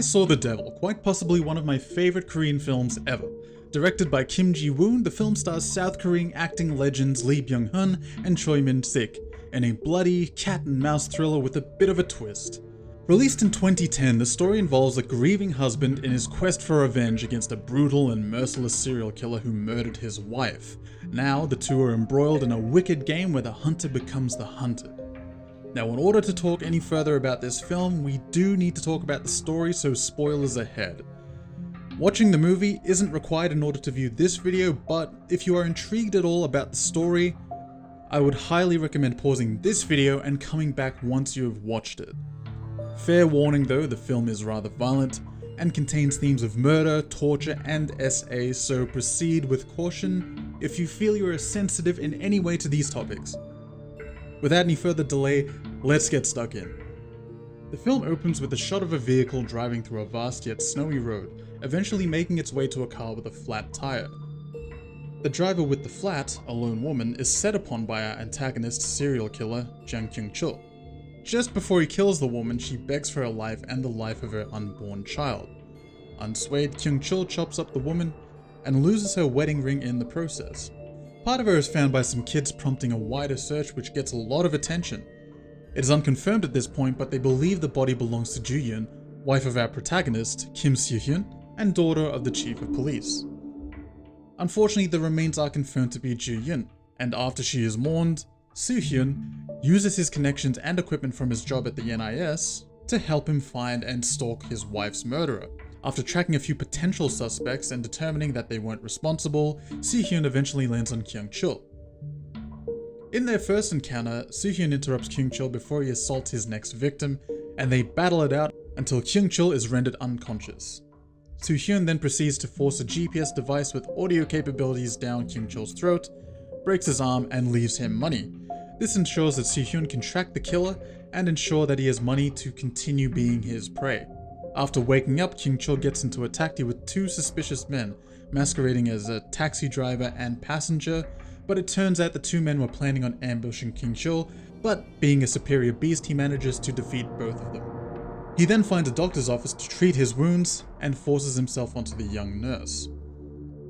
I Saw the Devil, quite possibly one of my favorite Korean films ever. Directed by Kim Jee-woon, the film stars South Korean acting legends Lee Byung-hun and Choi Min-sik in a bloody cat and mouse thriller with a bit of a twist. Released in 2010, the story involves a grieving husband in his quest for revenge against a brutal and merciless serial killer who murdered his wife. Now, the two are embroiled in a wicked game where the hunter becomes the hunted. Now, in order to talk any further about this film, we do need to talk about the story, so spoilers ahead. Watching the movie isn't required in order to view this video, but if you are intrigued at all about the story, I would highly recommend pausing this video and coming back once you have watched it. Fair warning though, the film is rather violent and contains themes of murder, torture, and SA, so proceed with caution if you feel you are sensitive in any way to these topics. Without any further delay, let's get stuck in. The film opens with a shot of a vehicle driving through a vast yet snowy road, eventually making its way to a car with a flat tire. The driver with the flat, a lone woman, is set upon by our antagonist serial killer, Jang Kyung-chul. Just before he kills the woman, she begs for her life and the life of her unborn child. Unswayed, Kyung-chul chops up the woman and loses her wedding ring in the process. Part of her is found by some kids, prompting a wider search which gets a lot of attention. It is unconfirmed at this point, but they believe the body belongs to Joo-yeon, wife of our protagonist, Kim Soo-hyun, and daughter of the chief of police. Unfortunately, the remains are confirmed to be Joo-yeon, and after she is mourned, Soo-hyun uses his connections and equipment from his job at the NIS to help him find and stalk his wife's murderer. After tracking a few potential suspects and determining that they weren't responsible, Soo-hyun eventually lands on Kyung-chul. In their first encounter, Soo-hyun interrupts Kyung-chul before he assaults his next victim, and they battle it out until Kyung-chul is rendered unconscious. Soo-hyun then proceeds to force a GPS device with audio capabilities down Kyung-chul's throat, breaks his arm, and leaves him money. This ensures that Soo-hyun can track the killer and ensure that he has money to continue being his prey. After waking up, Kyung-chul gets into a taxi with two suspicious men, masquerading as a taxi driver and passenger, but it turns out the two men were planning on ambushing Kyung-chul, but being a superior beast, he manages to defeat both of them. He then finds a doctor's office to treat his wounds and forces himself onto the young nurse.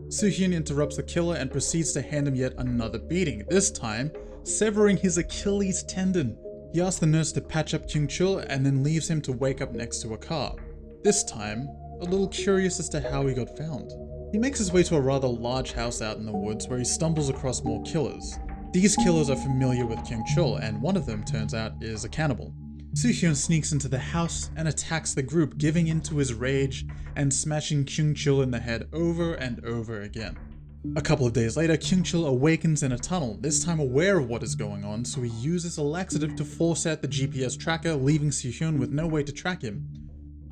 Soo-hyun interrupts the killer and proceeds to hand him yet another beating, this time severing his Achilles tendon. He asks the nurse to patch up Kyung-chul and then leaves him to wake up next to a car. This time, a little curious as to how he got found. He makes his way to a rather large house out in the woods where he stumbles across more killers. These killers are familiar with Kyung-chul, and one of them turns out is a cannibal. Soo-hyun sneaks into the house and attacks the group, giving in to his rage and smashing Kyung-chul in the head over and over again. A couple of days later, Kyung-chul awakens in a tunnel, this time aware of what is going on, so he uses a laxative to force out the GPS tracker, leaving Soo-hyun with no way to track him.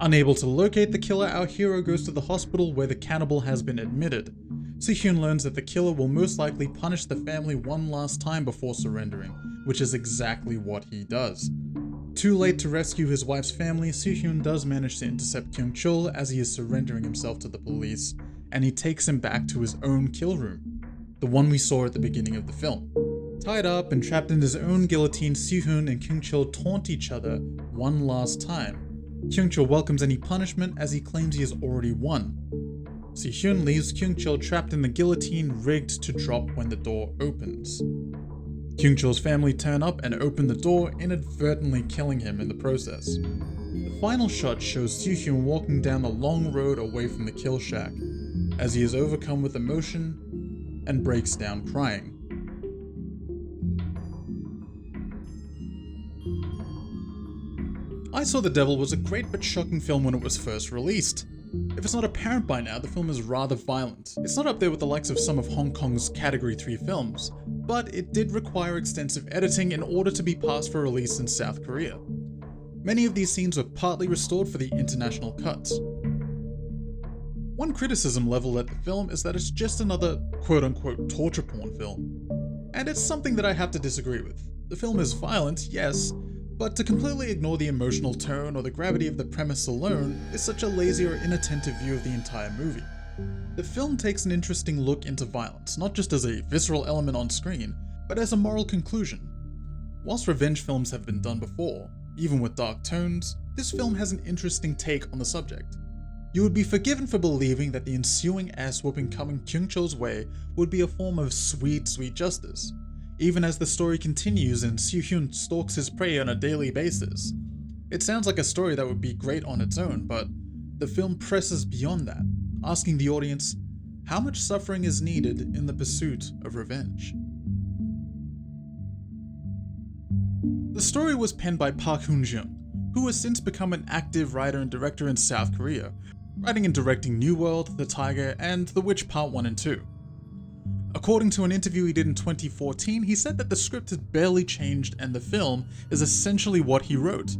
Unable to locate the killer, our hero goes to the hospital where the cannibal has been admitted. Soo-hyun learns that the killer will most likely punish the family one last time before surrendering, which is exactly what he does. Too late to rescue his wife's family, Soo-hyun does manage to intercept Kyung-chul as he is surrendering himself to the police, and he takes him back to his own kill room, the one we saw at the beginning of the film. Tied up and trapped in his own guillotine, Soo-hyun and Kyung-chul taunt each other one last time. Kyung-chul welcomes any punishment as he claims he has already won. Soo-hyun leaves Kyung-chul trapped in the guillotine, rigged to drop when the door opens. Kyung-chul's family turn up and open the door, inadvertently killing him in the process. The final shot shows Soo-hyun walking down the long road away from the kill shack, as he is overcome with emotion and breaks down crying. I Saw the Devil was a great but shocking film when it was first released. If it's not apparent by now, the film is rather violent. It's not up there with the likes of some of Hong Kong's Category 3 films, but it did require extensive editing in order to be passed for release in South Korea. Many of these scenes were partly restored for the international cuts. One criticism leveled at the film is that it's just another quote-unquote torture porn film. And it's something that I have to disagree with. The film is violent, yes, but to completely ignore the emotional tone or the gravity of the premise alone is such a lazy or inattentive view of the entire movie. The film takes an interesting look into violence, not just as a visceral element on screen, but as a moral conclusion. Whilst revenge films have been done before, even with dark tones, this film has an interesting take on the subject. You would be forgiven for believing that the ensuing ass-whooping coming Kyung-chul's way would be a form of sweet, sweet justice, even as the story continues and Soo-hyun stalks his prey on a daily basis. It sounds like a story that would be great on its own, but the film presses beyond that, asking the audience, how much suffering is needed in the pursuit of revenge? The story was penned by Park Hoon-jung, who has since become an active writer and director in South Korea, writing and directing New World, The Tiger, and The Witch Part 1 and 2. According to an interview he did in 2014, he said that the script had barely changed and the film is essentially what he wrote.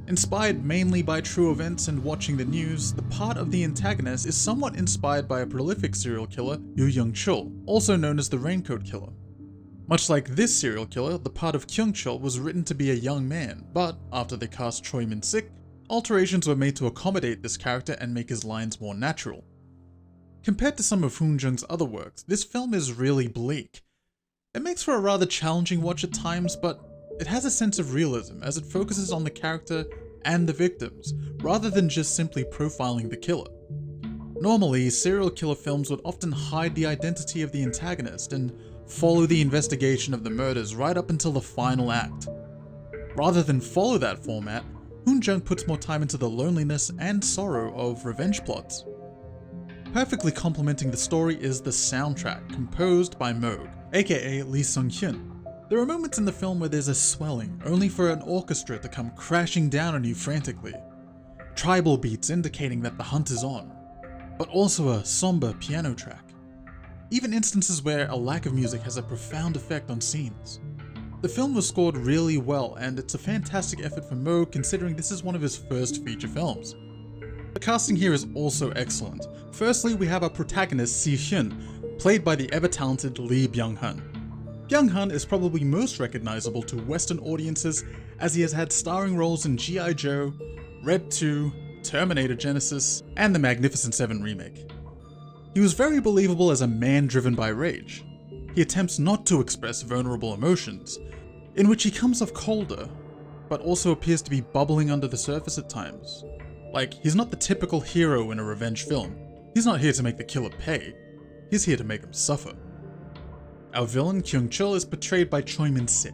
Inspired mainly by true events and watching the news, the part of the antagonist is somewhat inspired by a prolific serial killer, Yoo Young-chul, also known as the Raincoat Killer. Much like this serial killer, the part of Kyung-chul was written to be a young man, but after they cast Choi Min-sik, alterations were made to accommodate this character and make his lines more natural. Compared to some of Hoon-jung's other works, this film is really bleak. It makes for a rather challenging watch at times, but it has a sense of realism as it focuses on the character and the victims, rather than just simply profiling the killer. Normally, serial killer films would often hide the identity of the antagonist and follow the investigation of the murders right up until the final act. Rather than follow that format, Hoon-jung puts more time into the loneliness and sorrow of revenge plots. Perfectly complementing the story is the soundtrack, composed by Moog, aka Lee Sung-hyun. There are moments in the film where there's a swelling, only for an orchestra to come crashing down on you frantically. Tribal beats indicating that the hunt is on, but also a somber piano track. Even instances where a lack of music has a profound effect on scenes. The film was scored really well, and it's a fantastic effort for Moog considering this is one of his first feature films. The casting here is also excellent. Firstly, we have our protagonist Si-hyun, played by the ever-talented Lee Byung-hun. Byung-hun is probably most recognizable to Western audiences as he has had starring roles in G.I. Joe, Red 2, Terminator Genesis, and the Magnificent Seven remake. He was very believable as a man driven by rage. He attempts not to express vulnerable emotions, in which he comes off colder, but also appears to be bubbling under the surface at times. Like, he's not the typical hero in a revenge film. He's not here to make the killer pay, he's here to make him suffer. Our villain, Kyung-chul, is portrayed by Choi Min-sik.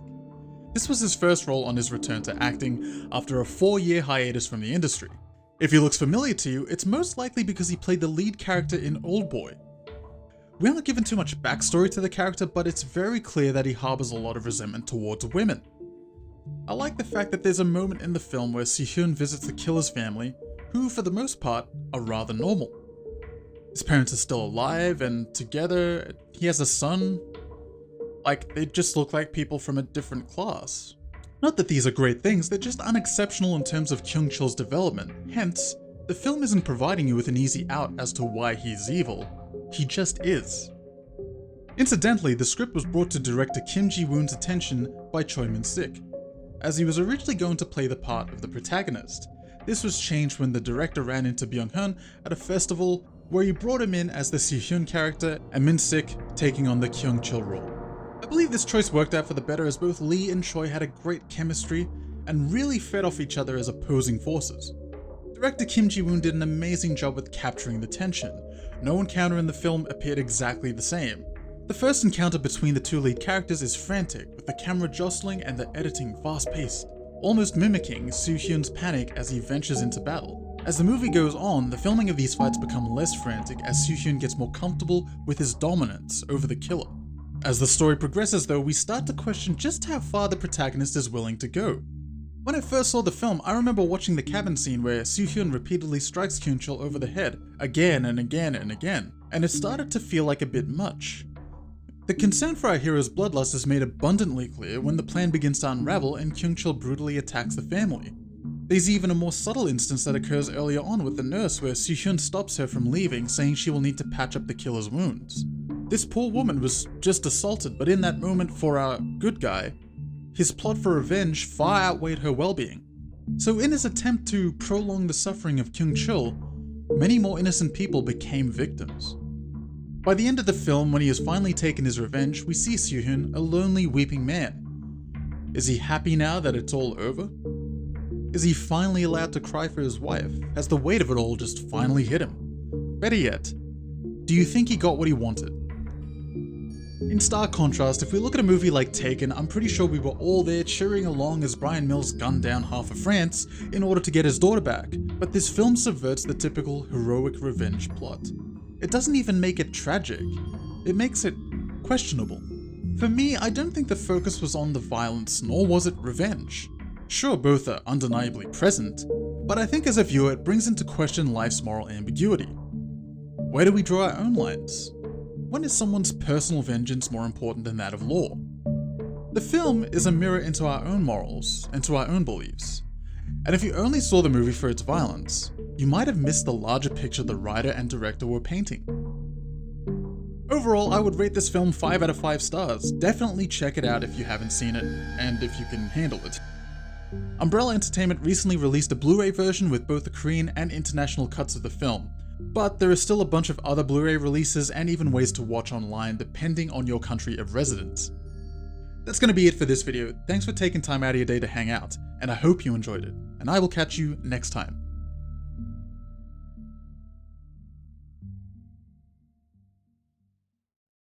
This was his first role on his return to acting after a 4-year hiatus from the industry. If he looks familiar to you, it's most likely because he played the lead character in Oldboy. We aren't given too much backstory to the character, but it's very clear that he harbors a lot of resentment towards women. I like the fact that there's a moment in the film where Si-hyun visits the killer's family, who for the most part are rather normal. His parents are still alive and together, he has a son. Like, they just look like people from a different class. Not that these are great things, they're just unexceptional in terms of Kyung-chul's development. Hence, the film isn't providing you with an easy out as to why he's evil. He just is. Incidentally, the script was brought to director Kim Jee-woon's attention by Choi Min-sik, as he was originally going to play the part of the protagonist. This was changed when the director ran into Byung-hun at a festival where he brought him in as the Si-hyun character and Min-sik taking on the Kyung-chul role. I believe this choice worked out for the better as both Lee and Choi had a great chemistry and really fed off each other as opposing forces. Director Kim Jee-woon did an amazing job with capturing the tension. No encounter in the film appeared exactly the same. The first encounter between the two lead characters is frantic, with the camera jostling and the editing fast-paced, almost mimicking Soo-hyun's panic as he ventures into battle. As the movie goes on, the filming of these fights become less frantic as Soo-hyun gets more comfortable with his dominance over the killer. As the story progresses though, we start to question just how far the protagonist is willing to go. When I first saw the film, I remember watching the cabin scene where Soo-hyun repeatedly strikes Kyung-chul over the head, again and again and again, and it started to feel like a bit much. The concern for our hero's bloodlust is made abundantly clear when the plan begins to unravel and Kyung-chul brutally attacks the family. There's even a more subtle instance that occurs earlier on with the nurse where Soo-hyun stops her from leaving, saying she will need to patch up the killer's wounds. This poor woman was just assaulted, but in that moment for our good guy, his plot for revenge far outweighed her well-being. So in his attempt to prolong the suffering of Kyung-chul, many more innocent people became victims. By the end of the film, when he has finally taken his revenge, we see Soo-hyun a lonely, weeping man. Is he happy now that it's all over? Is he finally allowed to cry for his wife? Has the weight of it all just finally hit him? Better yet, do you think he got what he wanted? In stark contrast, if we look at a movie like Taken, I'm pretty sure we were all there cheering along as Brian Mills gunned down half of France in order to get his daughter back, but this film subverts the typical heroic revenge plot. It doesn't even make it tragic, it makes it questionable. For me, I don't think the focus was on the violence, nor was it revenge. Sure, both are undeniably present, but I think as a viewer it brings into question life's moral ambiguity. Where do we draw our own lines? When is someone's personal vengeance more important than that of law? The film is a mirror into our own morals and to our own beliefs. And if you only saw the movie for its violence, you might have missed the larger picture the writer and director were painting. Overall, I would rate this film 5 out of 5 stars. Definitely check it out if you haven't seen it, and if you can handle it. Umbrella Entertainment recently released a Blu-ray version with both the Korean and international cuts of the film, but there is still a bunch of other Blu-ray releases and even ways to watch online depending on your country of residence. That's going to be it for this video. Thanks for taking time out of your day to hang out, and I hope you enjoyed it, and I will catch you next time.